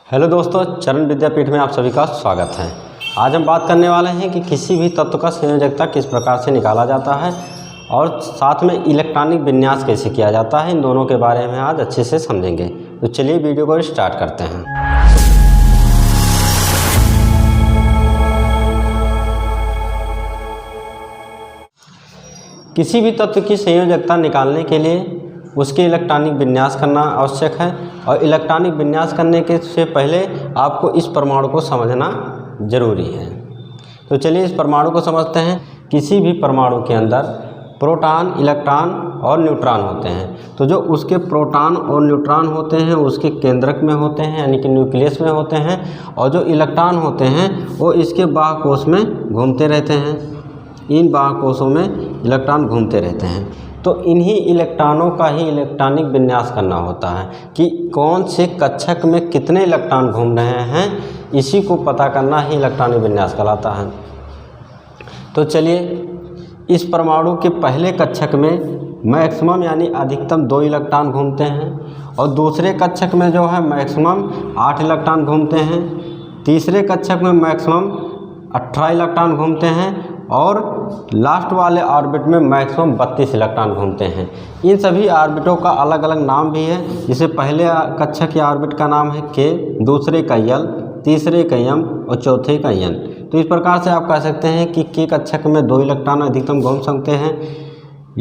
Hello दोस्तों, चरण विद्यापीठ में आप सभी का स्वागत है। आज हम बात करने वाले हैं कि किसी भी तत्व का संयोजकता किस प्रकार से निकाला जाता है और साथ में इलेक्ट्रॉनिक विन्यास कैसे किया जाता है। इन दोनों के बारे में आज अच्छे से समझेंगे। तो चलिए वीडियो को स्टार्ट करते हैं। किसी भी तत्व की संयोजकता निकालने के लिए उसके इलेक्ट्रॉनिक विन्यास करना आवश्यक है और इलेक्ट्रॉनिक विन्यास करने के से पहले आपको इस परमाणु को समझना जरूरी है। तो चलिए इस परमाणु को समझते हैं। किसी भी परमाणु के अंदर प्रोटॉन, इलेक्ट्रॉन और न्यूट्रॉन होते हैं। तो जो उसके प्रोटॉन और न्यूट्रॉन होते हैं उसके केंद्रक में होते हैं, यानी कि न्यूक्लियस में होते हैं, और जो इलेक्ट्रॉन होते हैं वो इसके बाह्यकोश में घूमते रहते हैं। इन बाह्यकोशों में इलेक्ट्रॉन घूमते रहते हैं। तो इन्हीं इलेक्ट्रॉनों का ही इलेक्ट्रॉनिक विन्यास करना होता है कि कौन से कक्षक में कितने इलेक्ट्रॉन घूम रहे हैं। इसी को पता करना ही इलेक्ट्रॉनिक विन्यास कहलाता है। तो चलिए, इस परमाणु के पहले कक्षक में मैक्सिमम यानी अधिकतम 2 इलेक्ट्रॉन घूमते हैं और दूसरे कक्षक में जो है मैक्सिमम 8 इलेक्ट्रॉन घूमते हैं। तीसरे कक्षक में मैक्सिमम 18 इलेक्ट्रॉन घूमते हैं और लास्ट वाले ऑर्बिट में मैक्सिमम 32 इलेक्ट्रॉन घूमते हैं। इन सभी ऑर्बिटों का अलग अलग नाम भी है। जैसे पहले कक्षक या ऑर्बिट का नाम है K, दूसरे का L, तीसरे का M और चौथे का N। तो इस प्रकार से आप कह सकते हैं कि K कक्षक में 2 इलेक्ट्रॉन अधिकतम घूम सकते हैं,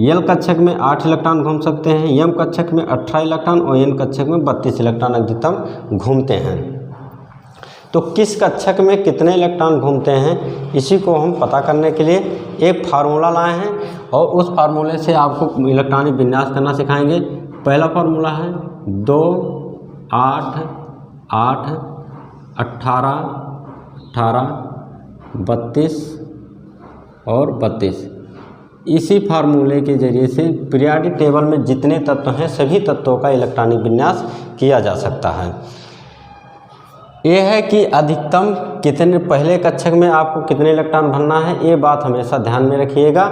L कक्षक में 8 इलेक्ट्रॉन घूम सकते हैं, M कक्षक में 18 इलेक्ट्रॉन और N कक्षक में 32 इलेक्ट्रॉन अधिकतम घूमते हैं। तो किस कक्षक में कितने इलेक्ट्रॉन घूमते हैं इसी को हम पता करने के लिए एक फार्मूला लाए हैं और उस फार्मूले से आपको इलेक्ट्रॉनिक विन्यास करना सिखाएंगे। पहला फार्मूला है 2, 8, 8, 18, 18, 32 और 32। इसी फार्मूले के जरिए से पीरियोडिक टेबल में जितने तत्व हैं सभी तत्वों का इलेक्ट्रॉनिक विन्यास किया जा सकता है। ये है कि अधिकतम कितने, पहले कक्षक में आपको कितने इलेक्ट्रॉन भरना है, ये बात हमेशा ध्यान में रखिएगा,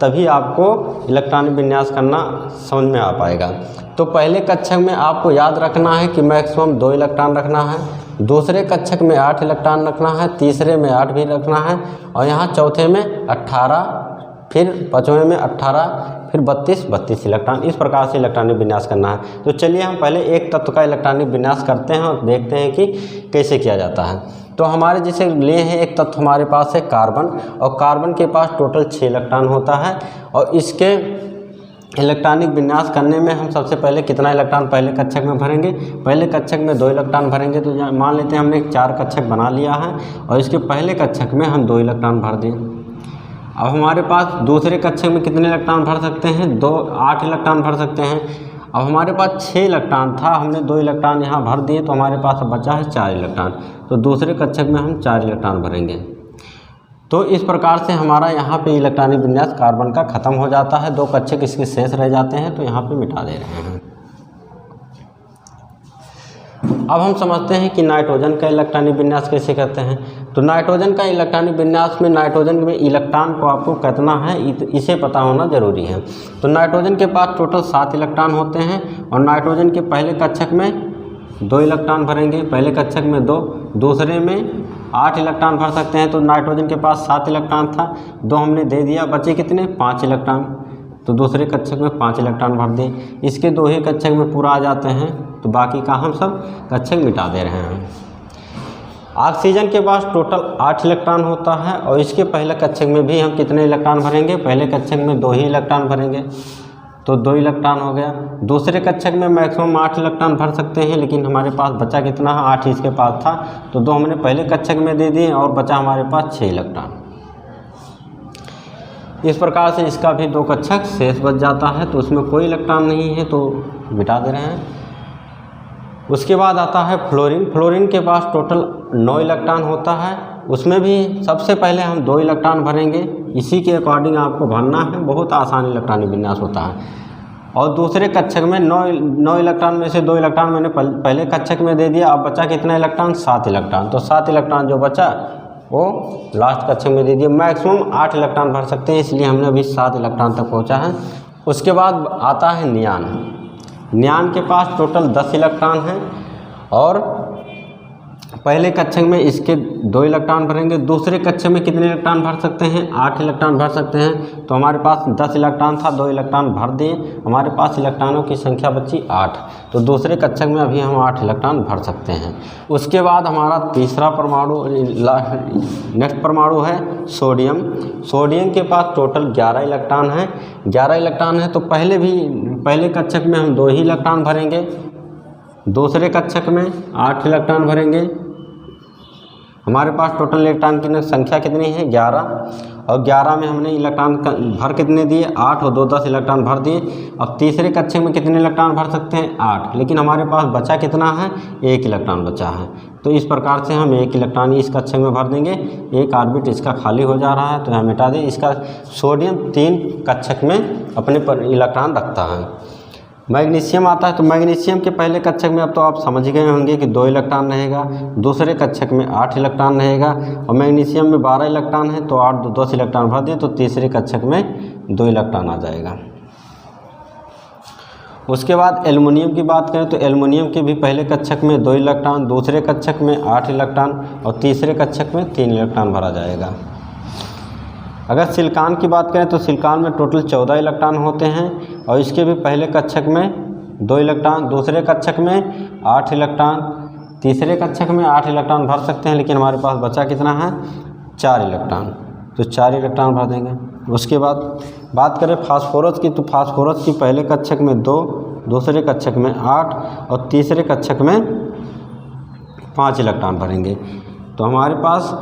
तभी आपको इलेक्ट्रॉनिक विन्यास करना समझ में आ पाएगा। तो पहले कक्षक में आपको याद रखना है कि मैक्सिमम 2 इलेक्ट्रॉन रखना है, दूसरे कक्षक में 8 इलेक्ट्रॉन रखना है, तीसरे में 8 भी रखना है और यहाँ चौथे में 18, फिर पाँचवें में 18, फिर 32 इलेक्ट्रॉन। इस प्रकार से इलेक्ट्रॉनिक विन्यास करना है। तो चलिए हम पहले एक तत्व का इलेक्ट्रॉनिक विन्यास करते हैं और देखते हैं कि कैसे किया जाता है। तो हमारे जैसे लिए हैं एक तत्व हमारे पास है कार्बन, और कार्बन के पास टोटल 6 इलेक्ट्रॉन होता है और इसके इलेक्ट्रॉनिक विन्यास करने में हम सबसे पहले कितना इलेक्ट्रॉन पहले कक्षक में भरेंगे। पहले कक्षक में 2 इलेक्ट्रॉन भरेंगे। तो मान लेते हैं हमने 4 कक्षक बना लिया है और इसके पहले कक्षक में हम 2 इलेक्ट्रॉन भर दिए। अब हमारे पास दूसरे कक्षक में कितने इलेक्ट्रॉन भर सकते हैं, 8 इलेक्ट्रॉन भर सकते हैं। अब हमारे पास 6 इलेक्ट्रॉन था, हमने 2 इलेक्ट्रॉन यहाँ भर दिए तो हमारे पास अब बचा है 4 इलेक्ट्रॉन। तो दूसरे कक्षक में हम 4 इलेक्ट्रॉन भरेंगे। तो इस प्रकार से हमारा यहाँ पे इलेक्ट्रॉनिक विन्यास कार्बन का खत्म हो जाता है। 2 कक्षक इसके शेष रह जाते हैं तो यहाँ पे मिटा दे रहे हैं। अब हम समझते हैं कि नाइट्रोजन का इलेक्ट्रॉनिक विन्यास कैसे करते हैं। तो नाइट्रोजन का इलेक्ट्रॉनिक विन्यास में नाइट्रोजन में इलेक्ट्रॉन को आपको कितना है इसे पता होना जरूरी है। तो नाइट्रोजन के पास टोटल 7 इलेक्ट्रॉन होते हैं और नाइट्रोजन के पहले कक्षक में 2 इलेक्ट्रॉन भरेंगे, पहले कक्षक में 2, दूसरे में 8 इलेक्ट्रॉन भर सकते हैं। तो नाइट्रोजन के पास 7 इलेक्ट्रॉन था, 2 हमने दे दिया, बचे कितने, 5 इलेक्ट्रॉन। तो दूसरे कक्षक में 5 इलेक्ट्रॉन भर दें। इसके 2 ही कक्षक में पूरा आ जाते हैं तो बाकी का हम सब कक्षक मिटा दे रहे हैं। ऑक्सीजन के पास टोटल 8 इलेक्ट्रॉन होता है और इसके पहले कक्षक में भी हम कितने इलेक्ट्रॉन भरेंगे, पहले कक्षक में 2 ही इलेक्ट्रॉन भरेंगे तो 2 इलेक्ट्रॉन हो गया। दूसरे कक्षक में मैक्सिमम 8 इलेक्ट्रॉन भर सकते हैं लेकिन हमारे पास बचा कितना है, 8 इसके पास था तो 2 हमने पहले कक्षक में दे दिए और बचा हमारे पास 6 इलेक्ट्रॉन। इस प्रकार से इसका भी 2 कक्षक शेष बच जाता है तो उसमें कोई इलेक्ट्रॉन नहीं है तो मिटा दे रहे हैं। उसके बाद आता है फ्लोरीन। फ्लोरीन के पास टोटल 9 इलेक्ट्रॉन होता है। उसमें भी सबसे पहले हम 2 इलेक्ट्रॉन भरेंगे, इसी के अकॉर्डिंग आपको भरना है। बहुत आसान इलेक्ट्रॉनिक विन्यास होता है। और दूसरे कक्षक में 9 इलेक्ट्रॉन में से 2 इलेक्ट्रॉन मैंने पहले कक्षक में दे दिया। अब बचा कितना इलेक्ट्रॉन, 7 इलेक्ट्रॉन। तो 7 इलेक्ट्रॉन जो बचा वो लास्ट कक्षक में दे दिया। मैक्सिमम 8 इलेक्ट्रॉन भर सकते हैं इसलिए हमने अभी 7 इलेक्ट्रॉन तक पहुंचा है। उसके बाद आता है नियान। नियान के पास टोटल 10 इलेक्ट्रॉन हैं और पहले कक्षक में इसके 2 इलेक्ट्रॉन भरेंगे, दूसरे कक्षक में कितने इलेक्ट्रॉन भर सकते हैं, 8 इलेक्ट्रॉन भर सकते हैं। तो हमारे पास 10 इलेक्ट्रॉन था, 2 इलेक्ट्रॉन भर दिए, हमारे पास इलेक्ट्रॉनों की संख्या बची 8। तो दूसरे कक्षक में अभी हम 8 इलेक्ट्रॉन भर सकते हैं। उसके बाद हमारा तीसरा परमाणु, नेक्स्ट परमाणु है सोडियम। सोडियम के पास टोटल 11 इलेक्ट्रॉन हैं। 11 इलेक्ट्रॉन है तो पहले कक्षक में हम 2 ही इलेक्ट्रॉन भरेंगे, दूसरे कक्षक में 8 इलेक्ट्रॉन भरेंगे। हमारे पास टोटल इलेक्ट्रॉन की संख्या कितनी है, 11, और 11 में हमने इलेक्ट्रॉन भर कितने दिए, 8, और 2 10 इलेक्ट्रॉन भर दिए। अब तीसरे कक्षक में कितने इलेक्ट्रॉन भर सकते हैं, 8, लेकिन हमारे पास बचा कितना है, 1 इलेक्ट्रॉन बचा है। तो इस प्रकार से हम 1 इलेक्ट्रॉन इस कक्षक में भर देंगे, एक ऑर्बिट इसका खाली हो जा रहा है तो हम मिटा दें। इसका सोडियम 3 कक्षक में अपने पर इलेक्ट्रॉन रखता है। मैग्नीशियम आता है तो मैग्नीशियम के पहले कक्षक में अब तो आप समझ गए होंगे कि 2 इलेक्ट्रॉन रहेगा, दूसरे कक्षक में 8 इलेक्ट्रॉन रहेगा, और मैग्नीशियम में 12 इलेक्ट्रॉन है तो 8 10 इलेक्ट्रॉन भर दिए तो तीसरे कक्षक में 2 इलेक्ट्रॉन आ जाएगा। उसके बाद एल्युमिनियम की बात करें तो एल्युमिनियम के भी पहले कक्षक में 2 इलेक्ट्रॉन, दूसरे कक्षक में 8 इलेक्ट्रॉन, और तीसरे कक्षक में 3 इलेक्ट्रॉन भरा जाएगा। अगर सिलिकॉन की बात करें तो सिलिकॉन में टोटल 14 इलेक्ट्रॉन होते हैं, और इसके भी पहले कक्षक में 2 इलेक्ट्रॉन, दूसरे कक्षक में 8 इलेक्ट्रॉन, तीसरे कक्षक में 8 इलेक्ट्रॉन भर सकते हैं, लेकिन हमारे पास बचा कितना है, 4 इलेक्ट्रॉन, तो 4 इलेक्ट्रॉन भर देंगे। उसके बाद बात करें फास्फोरस की तो फास्फोरस की पहले कक्षक में 2, दूसरे कक्षक में 8, और तीसरे कक्षक में 5 इलेक्ट्रॉन भरेंगे। तो हमारे पास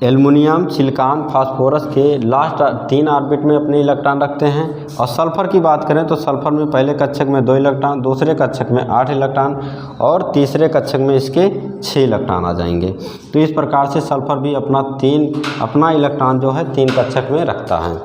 एल्युमिनियम, सिलिकॉन, फास्फोरस के लास्ट 3 ऑर्बिट में अपने इलेक्ट्रॉन रखते हैं। और सल्फ़र की बात करें तो सल्फ़र में पहले कक्षक में 2 इलेक्ट्रॉन, दूसरे कक्षक में 8 इलेक्ट्रॉन, और तीसरे कक्षक में इसके 6 इलेक्ट्रॉन आ जाएंगे। तो इस प्रकार से सल्फ़र भी अपना इलेक्ट्रॉन जो है 3 कक्षक में रखता है।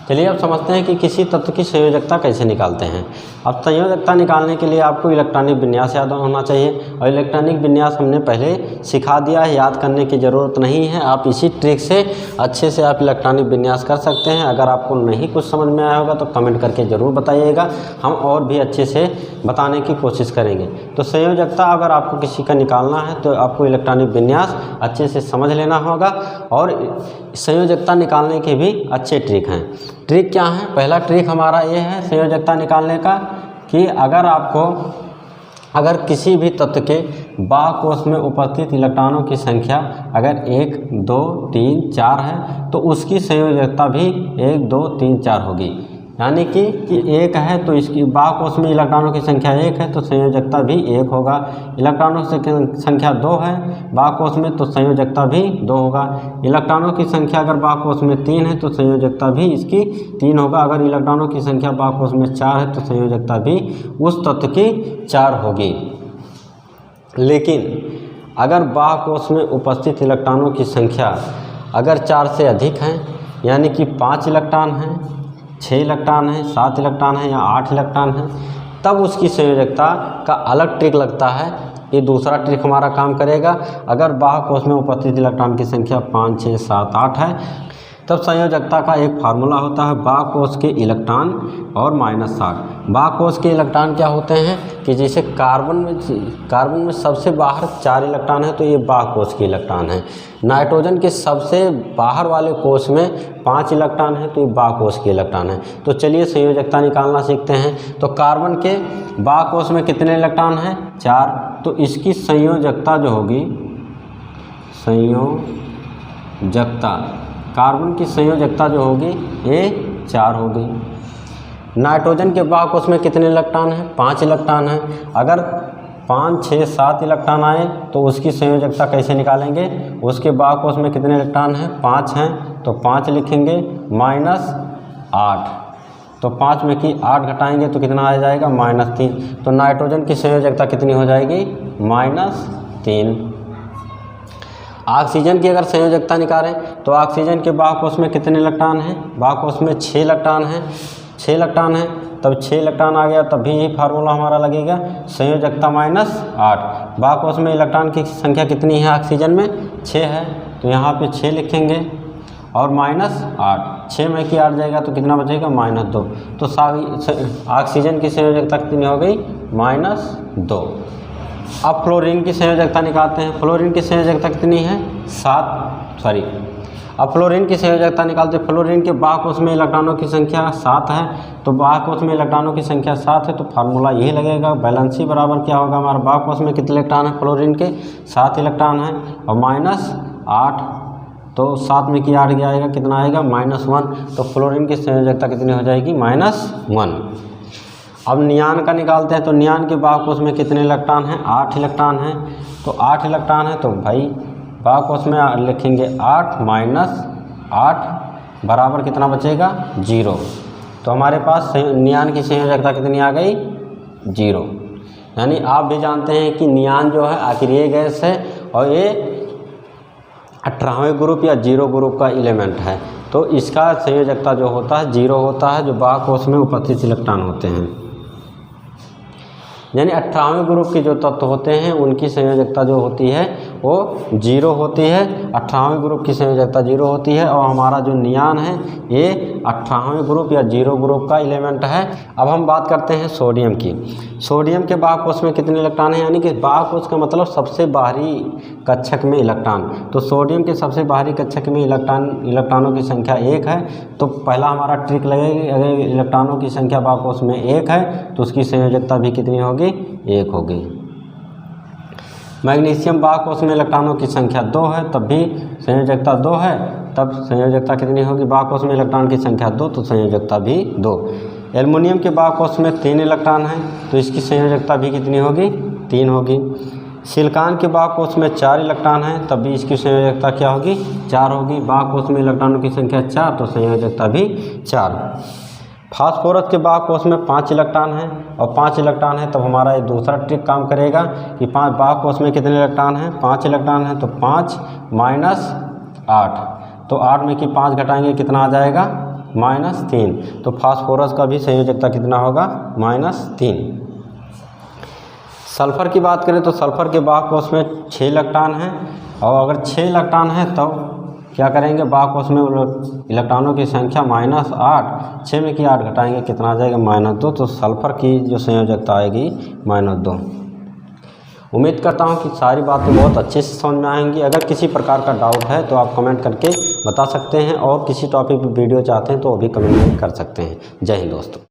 चलिए अब समझते हैं कि किसी तत्व की संयोजकता कैसे निकालते हैं। अब संयोजकता निकालने के लिए आपको इलेक्ट्रॉनिक विन्यास याद होना चाहिए, और इलेक्ट्रॉनिक विन्यास हमने पहले सिखा दिया है, याद करने की ज़रूरत नहीं है। आप इसी ट्रिक से अच्छे से आप इलेक्ट्रॉनिक विन्यास कर सकते हैं। अगर आपको नहीं कुछ समझ में आया होगा तो कमेंट करके ज़रूर बताइएगा, हम और भी अच्छे से बताने की कोशिश करेंगे। तो संयोजकता अगर आपको किसी का निकालना है तो आपको इलेक्ट्रॉनिक विन्यास अच्छे से समझ लेना होगा, और संयोजकता निकालने के भी अच्छे ट्रिक हैं। ट्रिक क्या है, पहला ट्रिक हमारा ये है संयोजकता निकालने का कि अगर किसी भी तत्व के बाह्य कोश में उपस्थित इलेक्ट्रॉनों की संख्या अगर 1 2 3 4 है तो उसकी संयोजकता भी 1 2 3 4 होगी। यानी कि 1 है तो इसकी बाह्य कोश में इलेक्ट्रॉनों की संख्या 1 है तो संयोजकता भी 1 होगा। इलेक्ट्रॉनों की संख्या 2 है बाह्य कोश में तो संयोजकता भी 2 होगा। इलेक्ट्रॉनों की संख्या अगर बाह्य कोश में 3 है तो संयोजकता भी इसकी 3 होगा। अगर इलेक्ट्रॉनों की संख्या बाह्य कोश में 4 है तो संयोजकता भी उस तत्व की 4 होगी। लेकिन अगर बाह्य कोश में उपस्थित इलेक्ट्रॉनों की संख्या अगर 4 से अधिक है, यानी कि 5 इलेक्ट्रॉन हैं, 6 इलेक्ट्रॉन है, 7 इलेक्ट्रॉन है या 8 इलेक्ट्रॉन है, तब उसकी संयोजकता का अलग ट्रिक लगता है। ये दूसरा ट्रिक हमारा काम करेगा। अगर बाह्य कोश में उपस्थित इलेक्ट्रॉन की संख्या 5 6 7 8 है तब संयोजकता का एक फार्मूला होता है बाह्य कोश के इलेक्ट्रॉन और -60। बाह्य कोश के इलेक्ट्रॉन क्या होते हैं कि जैसे कार्बन में सबसे बाहर 4 इलेक्ट्रॉन है तो ये बाह्य कोश के इलेक्ट्रॉन है। नाइट्रोजन के सबसे बाहर वाले कोश में 5 इलेक्ट्रॉन है तो ये बाह्य कोश के इलेक्ट्रॉन है। तो चलिए संयोजकता निकालना सीखते हैं। तो कार्बन के बाह्य कोश में कितने इलेक्ट्रॉन हैं, 4, तो इसकी संयोजकता जो होगी, संयोजकता कार्बन की संयोजकता जो होगी ये 4 होगी। नाइट्रोजन के बाह्य कोश में कितने इलेक्ट्रॉन हैं, 5 इलेक्ट्रॉन हैं। अगर 5 6 7 इलेक्ट्रॉन आए तो उसकी संयोजकता कैसे निकालेंगे, उसके बाह्य कोश में कितने इलेक्ट्रॉन हैं, 5 हैं तो 5 लिखेंगे -8, तो 5 में की 8 घटाएंगे तो कितना आ जाएगा, -3। तो नाइट्रोजन की संयोजकता कितनी हो जाएगी, -3। ऑक्सीजन की अगर संयोजकता निकालें तो ऑक्सीजन के बाह्य कोश में कितने इलेक्ट्रॉन हैं, बाह्य कोश में 6 इलेक्ट्रॉन हैं, 6 इलेक्ट्रॉन हैं, तब 6 इलेक्ट्रॉन आ गया तब भी यही फार्मूला हमारा लगेगा संयोजकता -8। बाह्य कोश में इलेक्ट्रॉन की संख्या कितनी है ऑक्सीजन में, 6 है तो यहाँ पे 6 लिखेंगे और -8, 6 में की 8 जाएगा तो कितना बचेगा, -2। तो ऑक्सीजन की संयोजकता कितनी हो गई, -2। अब फ्लोरीन की संयोजकता निकालते हैं। फ्लोरीन की संयोजकता कितनी है? 7। अब फ्लोरीन की संयोजकता निकालते हैं। फ्लोरीन के बाह्य कोश में इलेक्ट्रॉनों की संख्या 7 है, तो बाह्य कोश में इलेक्ट्रॉनों की संख्या 7 है, तो फार्मूला यही लगेगा, वैलेंसी बराबर क्या होगा हमारा, बाह्य कोश में कितने इलेक्ट्रॉन है फ्लोरीन के? 7 इलेक्ट्रॉन है, और -8, तो 7 में की 8 गया आएगा, कितना आएगा? -1। तो फ्लोरीन की संयोजकता कितनी हो जाएगी? -1। अब नियान का निकालते हैं। तो नियान के बाह्य कोश में कितने इलेक्ट्रॉन हैं? 8 इलेक्ट्रॉन हैं। तो 8 इलेक्ट्रॉन है, तो भाई बाह्य कोश में लिखेंगे 8 - 8 बराबर कितना बचेगा? 0। तो हमारे पास नियान की संयोजकता कितनी आ गई? 0। यानी आप भी जानते हैं कि नियान जो है अक्रिय गैस है, और ये 18वें ग्रुप या 0 ग्रुप का एलिमेंट है, तो इसका संयोजकता जो होता है 0 होता है, जो बाह्य कोश में उपस्थित इलेक्ट्रॉन होते हैं। यानी 18वें ग्रुप के जो तत्व होते हैं उनकी संयोजकता जो होती है वो 0 होती है। 18वें ग्रुप की संयोजकता 0 होती है, और हमारा जो नियान है ये 18वें ग्रुप या 0 ग्रुप का एलिमेंट है। अब हम बात करते हैं सोडियम की। सोडियम के बाह्य कोश में कितने इलेक्ट्रॉन हैं? यानी कि बाह्य कोश का मतलब सबसे बाहरी कक्षक में इलेक्ट्रॉन। तो सोडियम के सबसे बाहरी कक्षक में इलेक्ट्रॉनों की संख्या 1 है। तो पहला हमारा ट्रिक लगेगी, अगर इलेक्ट्रॉनों की संख्या बाह्य कोश में 1 है तो उसकी संयोजकता भी कितनी होगी? 1 होगी। मैग्नीशियम बाह्य कोश में इलेक्ट्रॉनों की संख्या 2 है, तब भी संयोजकता 2 है, तब संयोजकता कितनी होगी? बाह्य कोश में इलेक्ट्रॉन की संख्या 2, तो संयोजकता भी 2। एल्युमिनियम के बाह्य कोश में 3 इलेक्ट्रॉन हैं, तो इसकी संयोजकता भी कितनी होगी? 3 होगी। सिलिकॉन के बाह्य कोश में 4 इलेक्ट्रॉन हैं, तब भी इसकी संयोजकता क्या होगी? 4 होगी। बाह्य कोश में इलेक्ट्रॉनों की संख्या 4, तो संयोजकता भी 4। फास्फोरस के बाह्य कोश में 5 इलेक्ट्रॉन हैं, और 5 इलेक्ट्रॉन है, तब हमारा ये दूसरा ट्रिक काम करेगा कि 5 बाह्य कोश में कितने इलेक्ट्रॉन हैं? 5 इलेक्ट्रॉन हैं, तो 5 - 8, तो 8 में कि 5 घटाएंगे कितना आ जाएगा? -3। तो फास्फोरस का भी संयोजकता कितना होगा? -3। सल्फर की बात करें तो सल्फर के बाह्य कोश में 6 इलेक्ट्रॉन हैं, और अगर 6 इलेक्ट्रॉन हैं तब क्या करेंगे? बाह्य कोश में इलेक्ट्रॉनों की संख्या -8, 6 में कि 8 घटाएंगे कितना आ जाएगा? -2। तो सल्फर की जो संयोजकता आएगी -2। उम्मीद करता हूँ कि सारी बातें बहुत अच्छे से समझ में आएंगी। अगर किसी प्रकार का डाउट है तो आप कमेंट करके बता सकते हैं, और किसी टॉपिक पर वीडियो चाहते हैं तो वो भी कमेंट में कर सकते हैं। जय हिंद दोस्तों।